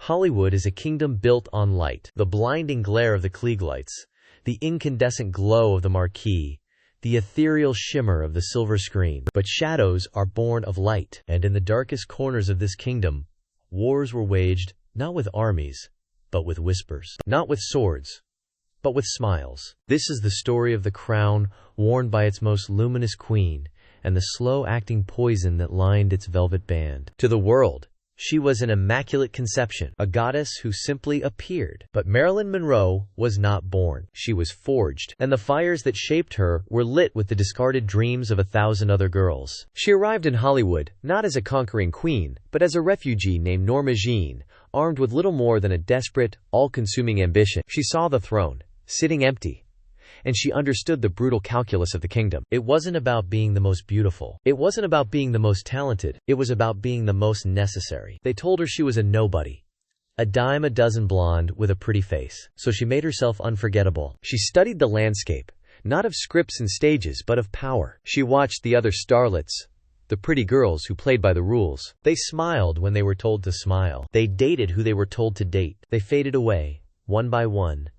Hollywood is a kingdom built on light. The blinding glare of the Klieg lights, the incandescent glow of the marquee, the ethereal shimmer of the silver screen. But shadows are born of light, and in the darkest corners of this kingdom, wars were waged, not with armies, but with whispers. Not with swords, but with smiles. This is the story of the crown worn by its most luminous queen, and the slow-acting poison that lined its velvet band. To the world, she was an immaculate conception, a goddess who simply appeared. But Marilyn Monroe was not born. She was forged, and the fires that shaped her were lit with the discarded dreams of 1,000 other girls. She arrived in Hollywood, not as a conquering queen, but as a refugee named Norma Jean, armed with little more than a desperate, all-consuming ambition. She saw the throne, sitting empty, and she understood the brutal calculus of the kingdom. It wasn't about being the most beautiful. It wasn't about being the most talented. It was about being the most necessary. They told her she was a nobody, a dime a dozen blonde with a pretty face. So she made herself unforgettable. She studied the landscape, not of scripts and stages, but of power. She watched the other starlets, the pretty girls who played by the rules. They smiled when they were told to smile. They dated who they were told to date. They faded away, one by one,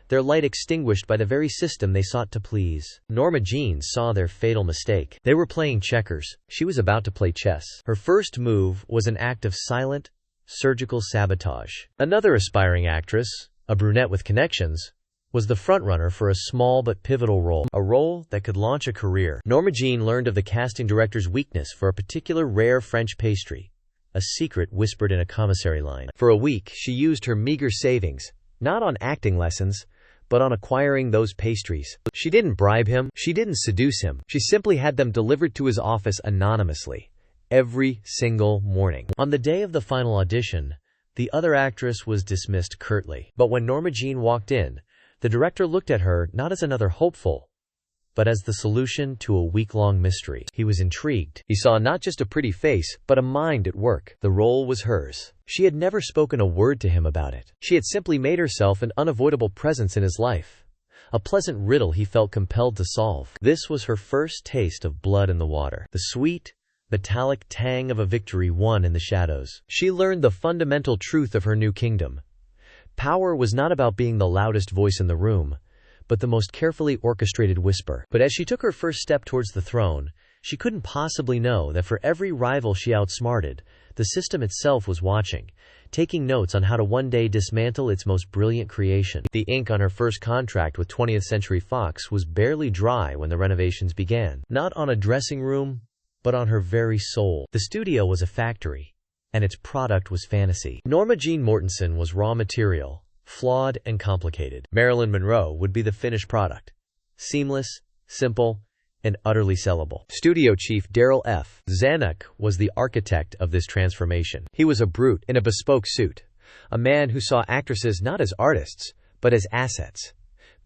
their light extinguished by the very system they sought to please. Norma Jean saw their fatal mistake. They were playing checkers. She was about to play chess. Her first move was an act of silent, surgical sabotage. Another aspiring actress, a brunette with connections, was the frontrunner for a small but pivotal role, a role that could launch a career. Norma Jean learned of the casting director's weakness for a particular rare French pastry, a secret whispered in a commissary line. For a week, she used her meager savings, not on acting lessons, but on acquiring those pastries. She didn't bribe him. She didn't seduce him. She simply had them delivered to his office anonymously, every single morning. On the day of the final audition, the other actress was dismissed curtly. But when Norma Jean walked in, the director looked at her not as another hopeful, but as the solution to a week-long mystery. He was intrigued. He saw not just a pretty face, but a mind at work. The role was hers. She had never spoken a word to him about it. She had simply made herself an unavoidable presence in his life, a pleasant riddle he felt compelled to solve. This was her first taste of blood in the water, the sweet, metallic tang of a victory won in the shadows. She learned the fundamental truth of her new kingdom. Power was not about being the loudest voice in the room, but the most carefully orchestrated whisper. But as she took her first step towards the throne, she couldn't possibly know that for every rival she outsmarted, the system itself was watching, taking notes on how to one day dismantle its most brilliant creation. The ink on her first contract with 20th Century Fox was barely dry when the renovations began. Not on a dressing room, but on her very soul. The studio was a factory, and its product was fantasy. Norma Jean Mortensen was raw material, flawed and complicated. Marilyn Monroe would be the finished product, seamless, simple, and utterly sellable. Studio chief Daryl F. Zanuck was the architect of this transformation. He was a brute in a bespoke suit, a man who saw actresses not as artists, but as assets,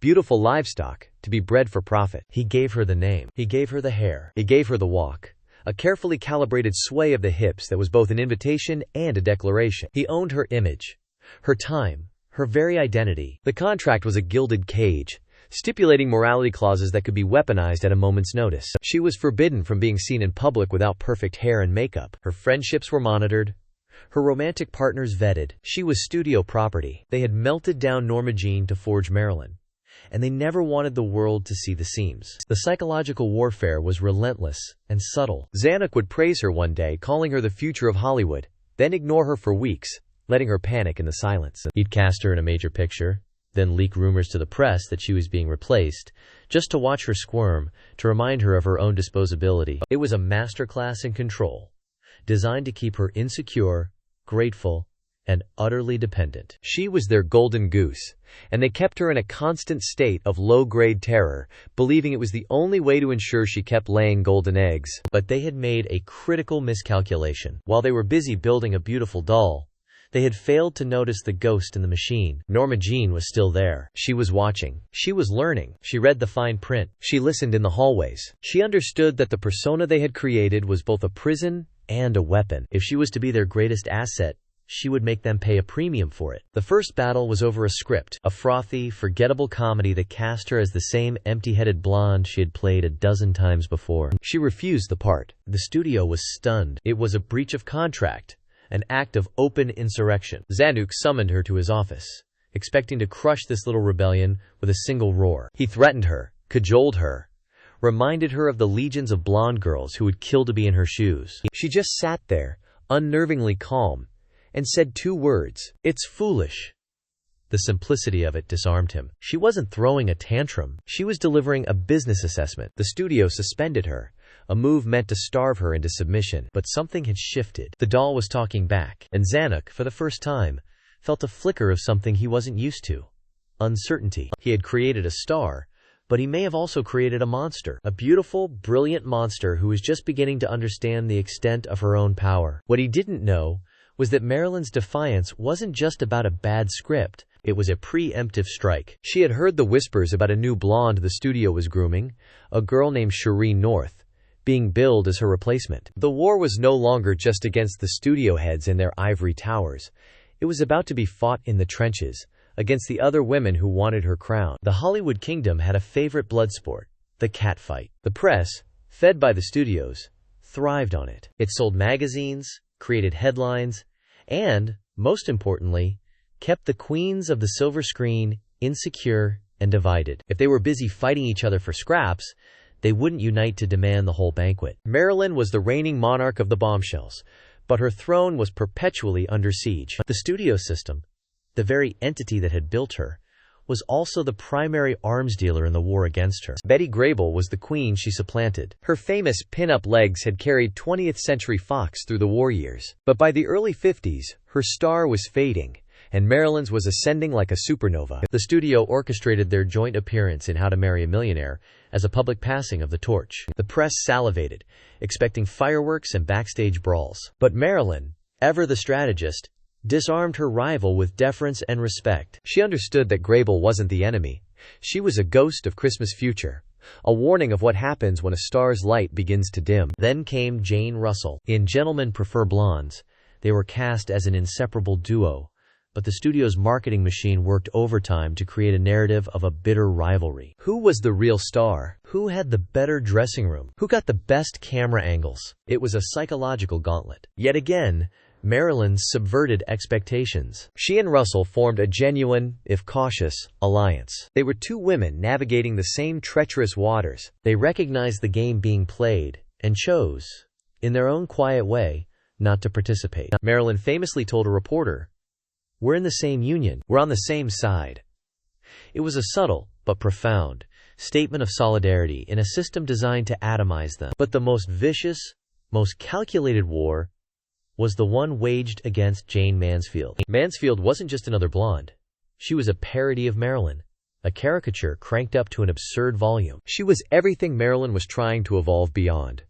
beautiful livestock, to be bred for profit. He gave her the name. He gave her the hair. He gave her the walk, a carefully calibrated sway of the hips that was both an invitation and a declaration. He owned her image, her time, her very identity. The contract was a gilded cage, stipulating morality clauses that could be weaponized at a moment's notice. She was forbidden from being seen in public without perfect hair and makeup. Her friendships were monitored, her romantic partners vetted. She was studio property. They had melted down Norma Jean to forge Marilyn, and they never wanted the world to see the seams. The psychological warfare was relentless and subtle. Zanuck would praise her one day, calling her the future of Hollywood, then ignore her for weeks, letting her panic in the silence. He'd cast her in a major picture, then leak rumors to the press that she was being replaced, just to watch her squirm, to remind her of her own disposability. It was a masterclass in control, designed to keep her insecure, grateful, and utterly dependent. She was their golden goose, and they kept her in a constant state of low-grade terror, believing it was the only way to ensure she kept laying golden eggs. But they had made a critical miscalculation. While they were busy building a beautiful doll, they had failed to notice the ghost in the machine. Norma Jean was still there. She was watching. She was learning. She read the fine print. She listened in the hallways. She understood that the persona they had created was both a prison and a weapon. If she was to be their greatest asset, she would make them pay a premium for it. The first battle was over a script, a frothy, forgettable comedy that cast her as the same empty-headed blonde she had played a dozen times before. She refused the part. The studio was stunned. It was a breach of contract, an act of open insurrection. Zanuck summoned her to his office, expecting to crush this little rebellion with a single roar. He threatened her, cajoled her, reminded her of the legions of blonde girls who would kill to be in her shoes. She just sat there, unnervingly calm, and said 2 words, "It's foolish." The simplicity of it disarmed him. She wasn't throwing a tantrum. She was delivering a business assessment. The studio suspended her, a move meant to starve her into submission. But something had shifted. The doll was talking back, and Zanuck, for the first time, felt a flicker of something he wasn't used to. Uncertainty. He had created a star, but he may have also created a monster. A beautiful, brilliant monster who was just beginning to understand the extent of her own power. What he didn't know was that Marilyn's defiance wasn't just about a bad script. It was a preemptive strike. She had heard the whispers about a new blonde the studio was grooming, a girl named Shireen North, being billed as her replacement. The war was no longer just against the studio heads in their ivory towers. It was about to be fought in the trenches, against the other women who wanted her crown. The Hollywood kingdom had a favorite blood sport, the catfight. The press, fed by the studios, thrived on it. It sold magazines, created headlines, and, most importantly, kept the queens of the silver screen insecure and divided. If they were busy fighting each other for scraps, they wouldn't unite to demand the whole banquet. Marilyn was the reigning monarch of the bombshells, but her throne was perpetually under siege. The studio system, the very entity that had built her, was also the primary arms dealer in the war against her. Betty Grable was the queen she supplanted. Her famous pin-up legs had carried 20th Century Fox through the war years. But by the early 50s, her star was fading, and Marilyn's was ascending like a supernova. The studio orchestrated their joint appearance in How to Marry a Millionaire as a public passing of the torch. The press salivated, expecting fireworks and backstage brawls. But Marilyn, ever the strategist, disarmed her rival with deference and respect. She understood that Grable wasn't the enemy. She was a ghost of Christmas future, a warning of what happens when a star's light begins to dim. Then came Jane Russell. In Gentlemen Prefer Blondes, they were cast as an inseparable duo, but the studio's marketing machine worked overtime to create a narrative of a bitter rivalry. Who was the real star? Who had the better dressing room? Who got the best camera angles? It was a psychological gauntlet. Yet again, Marilyn subverted expectations. She and Russell formed a genuine, if cautious, alliance. They were 2 women navigating the same treacherous waters. They recognized the game being played and chose, in their own quiet way, not to participate. Marilyn famously told a reporter, "We're in the same union. We're on the same side." It was a subtle, but profound, statement of solidarity in a system designed to atomize them. But the most vicious, most calculated war was the one waged against Jane Mansfield. Mansfield wasn't just another blonde. She was a parody of Marilyn, a caricature cranked up to an absurd volume. She was everything Marilyn was trying to evolve beyond.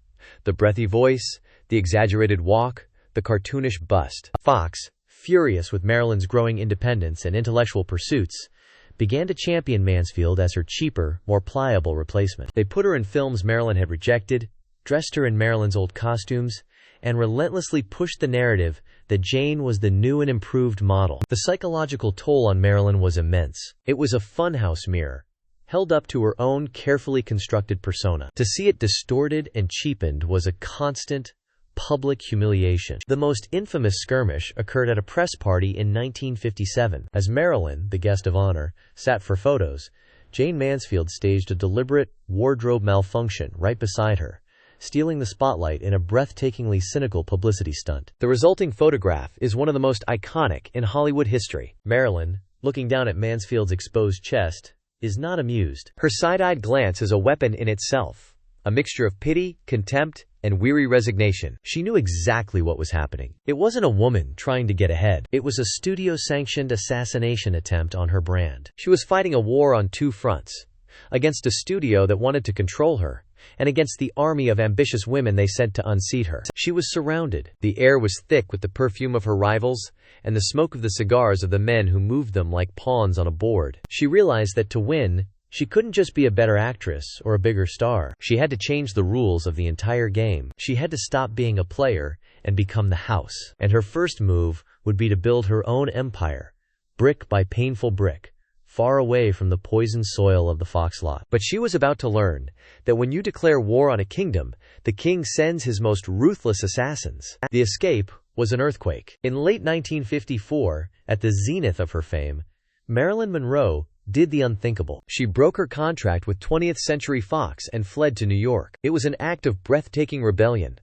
The breathy voice, the exaggerated walk, the cartoonish bust. Fox, furious with Marilyn's growing independence and intellectual pursuits, began to champion Mansfield as her cheaper, more pliable replacement. They put her in films Marilyn had rejected, dressed her in Marilyn's old costumes, and relentlessly pushed the narrative that Jane was the new and improved model. The psychological toll on Marilyn was immense. It was a funhouse mirror, held up to her own carefully constructed persona. To see it distorted and cheapened was a constant, public humiliation. The most infamous skirmish occurred at a press party in 1957. As Marilyn, the guest of honor, sat for photos, Jane Mansfield staged a deliberate wardrobe malfunction right beside her, stealing the spotlight in a breathtakingly cynical publicity stunt. The resulting photograph is one of the most iconic in Hollywood history. Marilyn, looking down at Mansfield's exposed chest, is not amused. Her side-eyed glance is a weapon in itself, a mixture of pity, contempt, and weary resignation. She knew exactly what was happening. It wasn't a woman trying to get ahead. It was a studio-sanctioned assassination attempt on her brand. She was fighting a war on 2 fronts, against a studio that wanted to control her, and against the army of ambitious women they sent to unseat her. She was surrounded. The air was thick with the perfume of her rivals and the smoke of the cigars of the men who moved them like pawns on a board. She realized that to win, she couldn't just be a better actress or a bigger star. She had to change the rules of the entire game. She had to stop being a player and become the house. And her first move would be to build her own empire, brick by painful brick, far away from the poisoned soil of the Fox lot. But she was about to learn that when you declare war on a kingdom, the king sends his most ruthless assassins. The escape was an earthquake. In late 1954, at the zenith of her fame, Marilyn Monroe did the unthinkable. She broke her contract with 20th Century Fox and fled to New York. It was an act of breathtaking rebellion,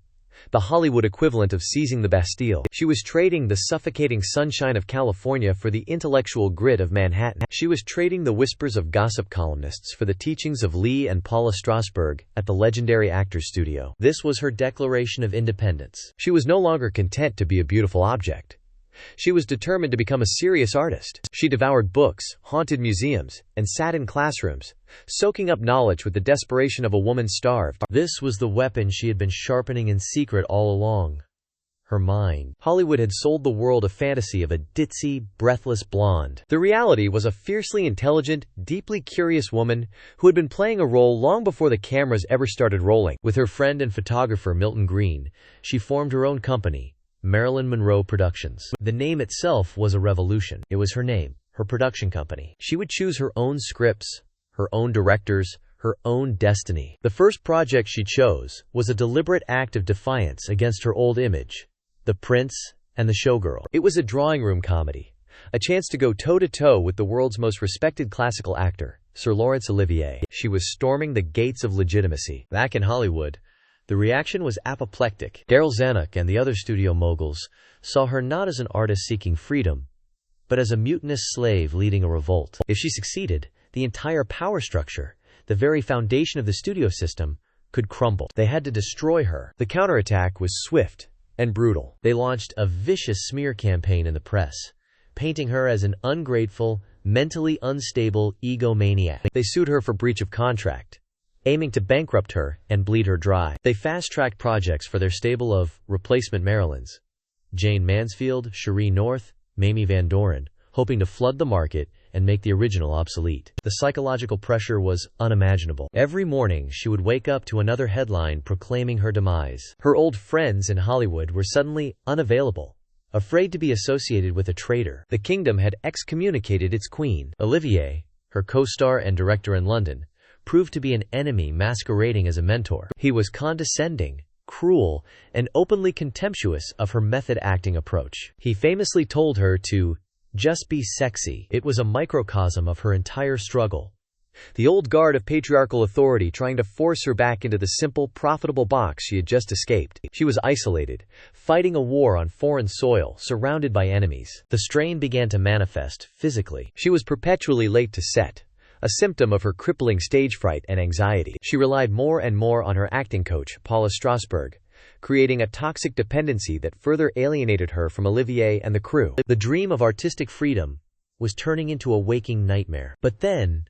the Hollywood equivalent of seizing the Bastille. She was trading the suffocating sunshine of California for the intellectual grit of Manhattan. She was trading the whispers of gossip columnists for the teachings of Lee and Paula Strasberg at the legendary Actors Studio. This was her declaration of independence. She was no longer content to be a beautiful object. She was determined to become a serious artist. She devoured books, haunted museums, and sat in classrooms, soaking up knowledge with the desperation of a woman starved. This was the weapon she had been sharpening in secret all along: her mind. Hollywood had sold the world a fantasy of a ditzy, breathless blonde. The reality was a fiercely intelligent, deeply curious woman who had been playing a role long before the cameras ever started rolling. With her friend and photographer Milton Green, she formed her own company, Marilyn Monroe Productions. The name itself was a revolution. It was her name, her production company. She would choose her own scripts, her own directors, her own destiny. The first project she chose was a deliberate act of defiance against her old image: the prince and the showgirl. It was a drawing room comedy, a chance to go toe-to-toe with the world's most respected classical actor, Sir Laurence Olivier. She was storming the gates of legitimacy. Back in Hollywood, the reaction was apoplectic. Darryl Zanuck and the other studio moguls saw her not as an artist seeking freedom, but as a mutinous slave leading a revolt. If she succeeded, the entire power structure, the very foundation of the studio system, could crumble. They had to destroy her. The counterattack was swift and brutal. They launched a vicious smear campaign in the press, painting her as an ungrateful, mentally unstable egomaniac. They sued her for breach of contract, aiming to bankrupt her and bleed her dry. They fast-tracked projects for their stable of replacement Marilyns: Jane Mansfield, Cherie North, Mamie Van Doren, hoping to flood the market and make the original obsolete. The psychological pressure was unimaginable. Every morning she would wake up to another headline proclaiming her demise. Her old friends in Hollywood were suddenly unavailable, afraid to be associated with a traitor. The kingdom had excommunicated its queen. Olivier, her co-star and director in London, proved to be an enemy masquerading as a mentor. He was condescending, cruel, and openly contemptuous of her method acting approach. He famously told her to just be sexy. It was a microcosm of her entire struggle. The old guard of patriarchal authority trying to force her back into the simple, profitable box she had just escaped. She was isolated, fighting a war on foreign soil, surrounded by enemies. The strain began to manifest physically. She was perpetually late to set, a symptom of her crippling stage fright and anxiety. She relied more and more on her acting coach, Paula Strasberg, creating a toxic dependency that further alienated her from Olivier and the crew. The dream of artistic freedom was turning into a waking nightmare. But then,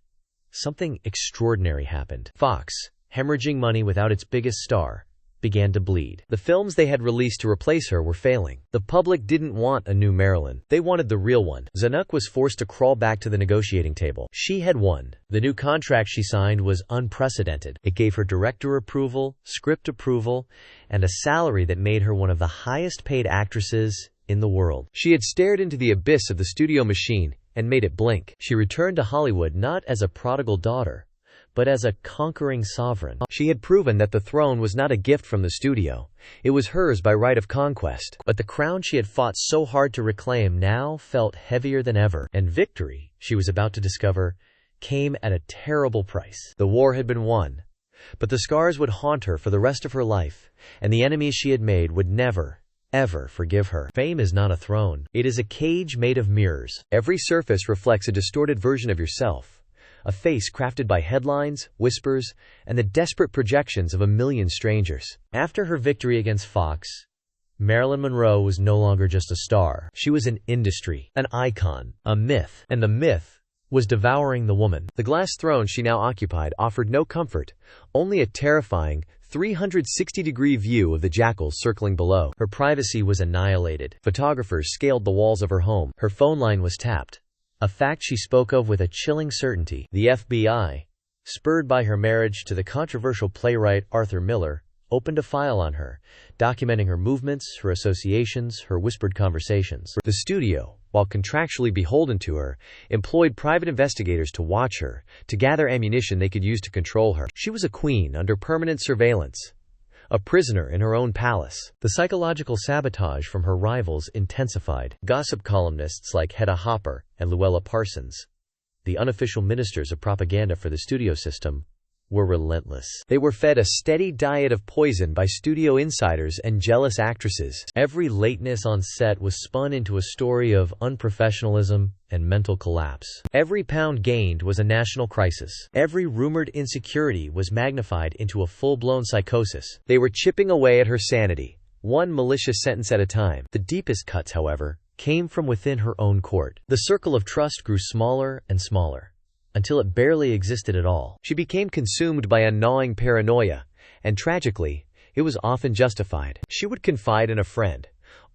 something extraordinary happened. Fox, hemorrhaging money without its biggest star, began to bleed. The films they had released to replace her were failing. The public didn't want a new Marilyn. They wanted the real one. Zanuck was forced to crawl back to the negotiating table. She had won. The new contract she signed was unprecedented. It gave her director approval, script approval, and a salary that made her one of the highest-paid actresses in the world. She had stared into the abyss of the studio machine and made it blink. She returned to Hollywood not as a prodigal daughter, but as a conquering sovereign. She had proven that the throne was not a gift from the studio. It was hers by right of conquest. But the crown she had fought so hard to reclaim now felt heavier than ever. And victory, she was about to discover, came at a terrible price. The war had been won, but the scars would haunt her for the rest of her life, and the enemies she had made would never, ever forgive her. Fame is not a throne. It is a cage made of mirrors. Every surface reflects a distorted version of yourself, a face crafted by headlines, whispers, and the desperate projections of a million strangers. After her victory against Fox, Marilyn Monroe was no longer just a star. She was an industry, an icon, a myth. And the myth was devouring the woman. The glass throne she now occupied offered no comfort, only a terrifying 360-degree view of the jackals circling below. Her privacy was annihilated. Photographers scaled the walls of her home. Her phone line was tapped, a fact she spoke of with a chilling certainty. The FBI, spurred by her marriage to the controversial playwright Arthur Miller, opened a file on her, documenting her movements, her associations, her whispered conversations. The studio, while contractually beholden to her, employed private investigators to watch her, to gather ammunition they could use to control her. She was a queen under permanent surveillance, a prisoner in her own palace. The psychological sabotage from her rivals intensified. Gossip columnists like Hedda Hopper and Luella Parsons, the unofficial ministers of propaganda for the studio system, were relentless. They were fed a steady diet of poison by studio insiders and jealous actresses. Every lateness on set was spun into a story of unprofessionalism and mental collapse. Every pound gained was a national crisis. Every rumored insecurity was magnified into a full-blown psychosis. They were chipping away at her sanity, one malicious sentence at a time. The deepest cuts, however, came from within her own court. The circle of trust grew smaller and smaller, until it barely existed at all. She became consumed by a gnawing paranoia, and tragically, it was often justified. She would confide in a friend,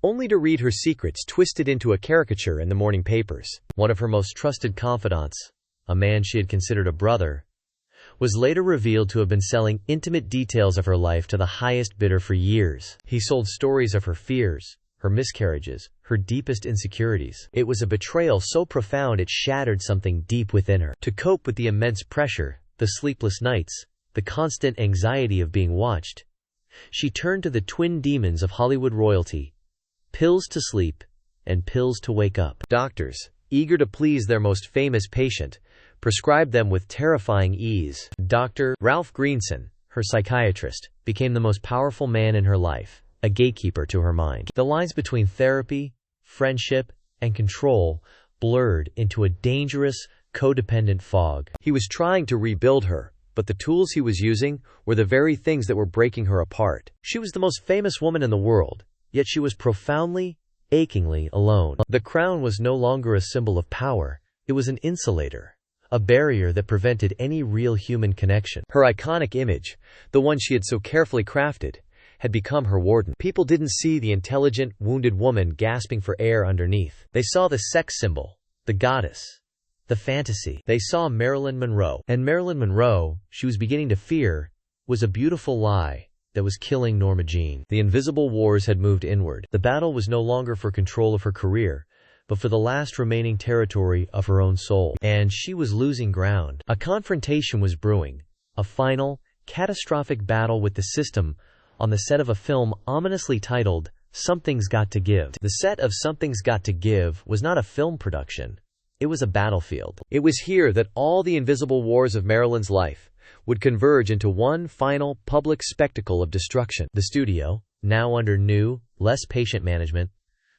only to read her secrets twisted into a caricature in the morning papers. One of her most trusted confidants, a man she had considered a brother, was later revealed to have been selling intimate details of her life to the highest bidder for years. He sold stories of her fears, her miscarriages, her deepest insecurities. It was a betrayal so profound it shattered something deep within her. To cope with the immense pressure, the sleepless nights, the constant anxiety of being watched, she turned to the twin demons of Hollywood royalty: pills to sleep and pills to wake up. Doctors, eager to please their most famous patient, prescribed them with terrifying ease. Dr. Ralph Greenson, her psychiatrist, became the most powerful man in her life, a gatekeeper to her mind. The lines between therapy, friendship, and control blurred into a dangerous, codependent fog. He was trying to rebuild her, but the tools he was using were the very things that were breaking her apart. She was the most famous woman in the world, yet she was profoundly, achingly alone. The crown was no longer a symbol of power, it was an insulator, a barrier that prevented any real human connection. Her iconic image, the one she had so carefully crafted, had become her warden. People didn't see the intelligent, wounded woman gasping for air underneath. They saw the sex symbol, the goddess, the fantasy. They saw Marilyn Monroe. And Marilyn Monroe, she was beginning to fear, was a beautiful lie that was killing Norma Jean. The invisible wars had moved inward. The battle was no longer for control of her career, but for the last remaining territory of her own soul. And she was losing ground. A confrontation was brewing, a final, catastrophic battle with the system, on the set of a film ominously titled, Something's Got to Give. The set of Something's Got to Give was not a film production. It was a battlefield. It was here that all the invisible wars of Marilyn's life would converge into one final, public spectacle of destruction. The studio, now under new, less patient management,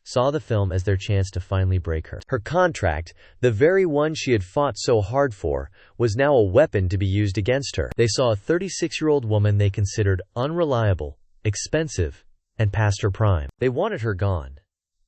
saw the film as their chance to finally break her. Her contract, the very one she had fought so hard for, was now a weapon to be used against her. They saw a 36-year-old woman they considered unreliable, expensive, and past her prime. They wanted her gone,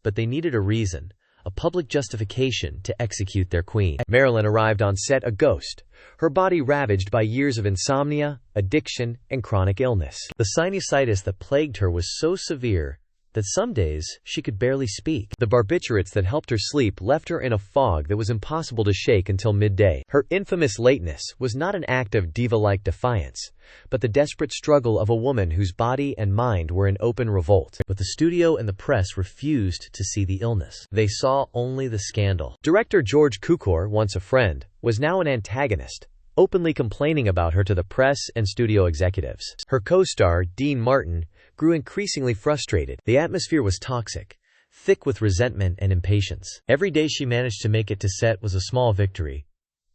but they needed a reason, a public justification to execute their queen. Marilyn arrived on set a ghost, her body ravaged by years of insomnia, addiction, and chronic illness. The sinusitis that plagued her was so severe that some days she could barely speak. The barbiturates that helped her sleep left her in a fog that was impossible to shake until midday. Her infamous lateness was not an act of diva-like defiance, but the desperate struggle of a woman whose body and mind were in open revolt. But the studio and the press refused to see the illness. They saw only the scandal. Director George Cukor, once a friend, was now an antagonist, openly complaining about her to the press and studio executives. Her co-star, Dean Martin, grew increasingly frustrated. The atmosphere was toxic, thick with resentment and impatience. Every day she managed to make it to set was a small victory,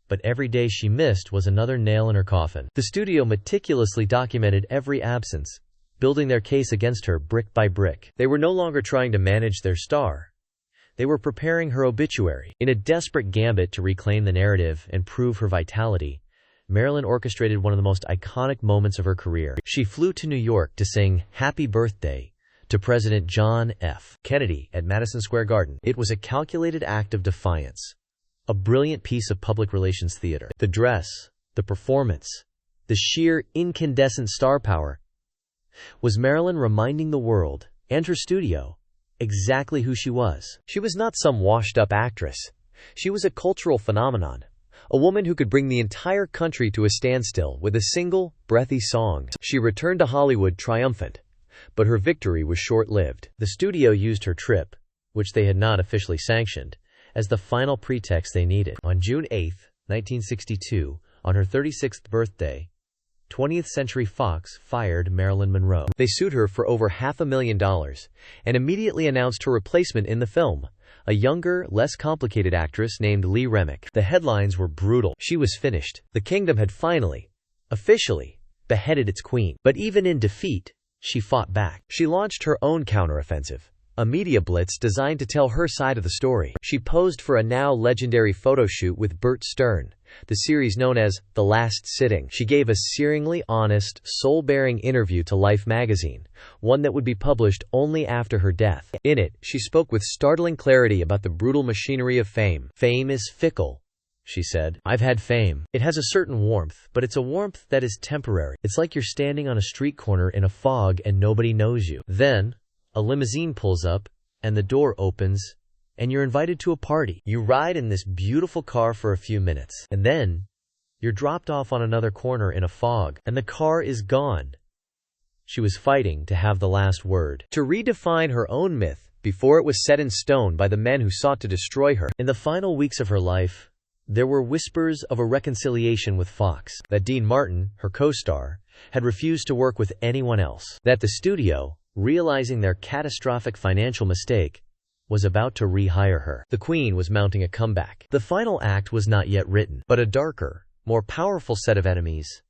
but every day she missed was another nail in her coffin. The studio meticulously documented every absence, building their case against her brick by brick. They were no longer trying to manage their star. They were preparing her obituary. In a desperate gambit to reclaim the narrative and prove her vitality, Marilyn orchestrated one of the most iconic moments of her career. She flew to New York to sing Happy Birthday to President John F. Kennedy at Madison Square Garden. It was a calculated act of defiance, a brilliant piece of public relations theater. The dress, the performance, the sheer incandescent star power was Marilyn reminding the world, and her studio, exactly who she was. She was not some washed-up actress. She was a cultural phenomenon. A woman who could bring the entire country to a standstill with a single, breathy song. She returned to Hollywood triumphant, but her victory was short-lived. The studio used her trip, which they had not officially sanctioned, as the final pretext they needed. On June 8, 1962, on her 36th birthday, 20th Century Fox fired Marilyn Monroe. They sued her for over $500,000 and immediately announced her replacement in the film, a younger, less complicated actress named Lee Remick. The headlines were brutal. She was finished. The kingdom had finally, officially, beheaded its queen. But even in defeat, she fought back. She launched her own counteroffensive, a media blitz designed to tell her side of the story. She posed for a now legendary photo shoot with Bert Stern, the series known as The Last Sitting. She gave a searingly honest, soul-bearing interview to Life magazine, one that would be published only after her death. In it, she spoke with startling clarity about the brutal machinery of fame. "Fame is fickle," she said. "I've had fame. It has a certain warmth, but it's a warmth that is temporary. It's like you're standing on a street corner in a fog and nobody knows you. Then, a limousine pulls up, and the door opens, and you're invited to a party. You ride in this beautiful car for a few minutes, and then you're dropped off on another corner in a fog, and the car is gone." She was fighting to have the last word, to redefine her own myth before it was set in stone by the men who sought to destroy her. In the final weeks of her life, there were whispers of a reconciliation with Fox, that Dean Martin, her co-star, had refused to work with anyone else, that the studio, realizing their catastrophic financial mistake, was about to rehire her. The Queen was mounting a comeback. The final act was not yet written, but a darker, more powerful set of enemies,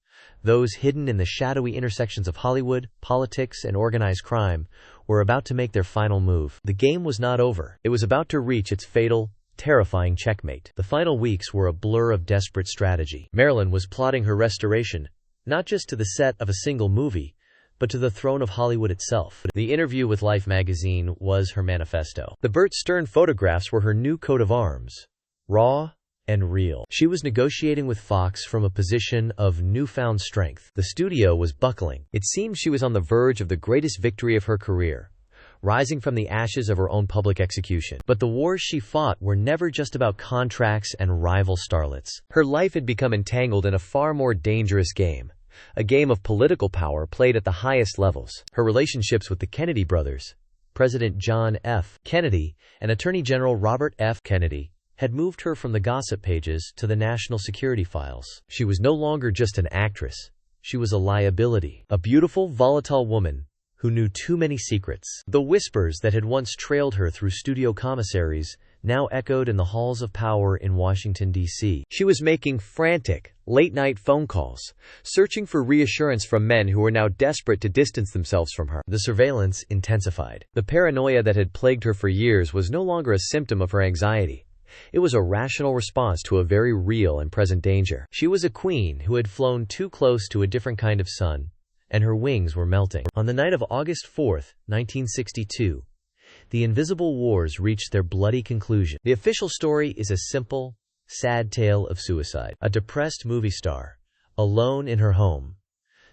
those hidden in the shadowy intersections of Hollywood, politics, and organized crime, were about to make their final move. The game was not over. It was about to reach its fatal, terrifying checkmate. The final weeks were a blur of desperate strategy. Marilyn was plotting her restoration, not just to the set of a single movie, but to the throne of Hollywood itself. The interview with Life magazine was her manifesto. The Bert Stern photographs were her new coat of arms, raw and real. She was negotiating with Fox from a position of newfound strength. The studio was buckling. It seemed she was on the verge of the greatest victory of her career, rising from the ashes of her own public execution. But the wars she fought were never just about contracts and rival starlets. Her life had become entangled in a far more dangerous game, a game of political power played at the highest levels. Her relationships with the Kennedy brothers, President John F. Kennedy and Attorney General Robert F. Kennedy, had moved her from the gossip pages to the national security files. She was no longer just an actress. She was a liability, a beautiful, volatile woman who knew too many secrets. The whispers that had once trailed her through studio commissaries now echoed in the halls of power in Washington, D.C. She was making frantic, late-night phone calls, searching for reassurance from men who were now desperate to distance themselves from her. The surveillance intensified. The paranoia that had plagued her for years was no longer a symptom of her anxiety. It was a rational response to a very real and present danger. She was a queen who had flown too close to a different kind of sun, and her wings were melting. On the night of August 4, 1962, the invisible wars reached their bloody conclusion. The official story is a simple, sad tale of suicide. A depressed movie star, alone in her home,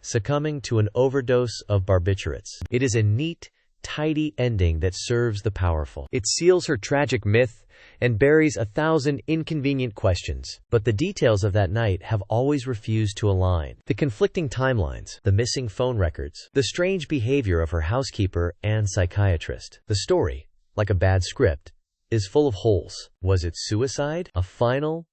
succumbing to an overdose of barbiturates. It is a neat, tidy ending that serves the powerful. It seals her tragic myth and buries 1,000 inconvenient questions. But the details of that night have always refused to align. The conflicting timelines, the missing phone records, the strange behavior of her housekeeper and psychiatrist. The story, like a bad script, is full of holes. Was it suicide? A final,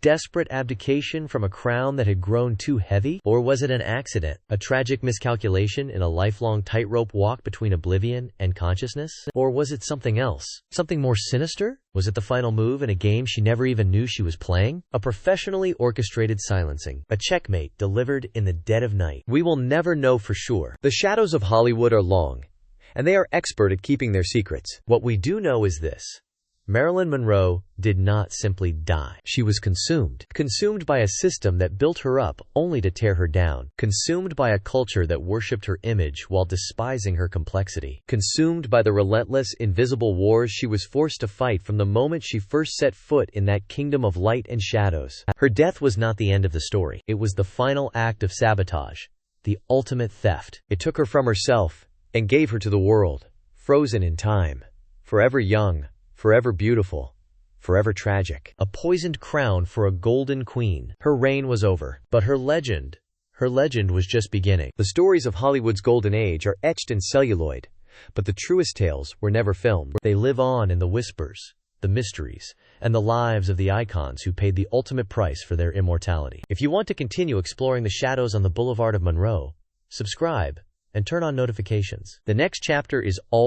desperate abdication from a crown that had grown too heavy? Or was it an accident, a tragic miscalculation in a lifelong tightrope walk between oblivion and consciousness? Or was it something else, something more sinister? Was it the final move in a game she never even knew she was playing? A professionally orchestrated silencing, a checkmate delivered in the dead of night. We will never know for sure. The shadows of Hollywood are long, and they are expert at keeping their secrets. What we do know is this: Marilyn Monroe did not simply die. She was consumed. Consumed by a system that built her up only to tear her down. Consumed by a culture that worshipped her image while despising her complexity. Consumed by the relentless, invisible wars she was forced to fight from the moment she first set foot in that kingdom of light and shadows. Her death was not the end of the story. It was the final act of sabotage, the ultimate theft. It took her from herself and gave her to the world, frozen in time, forever young, forever beautiful, forever tragic. A poisoned crown for a golden queen. Her reign was over, but her legend was just beginning. The stories of Hollywood's golden age are etched in celluloid, but the truest tales were never filmed. They live on in the whispers, the mysteries, and the lives of the icons who paid the ultimate price for their immortality. If you want to continue exploring the shadows on the Boulevard of Monroe, subscribe and turn on notifications. The next chapter is all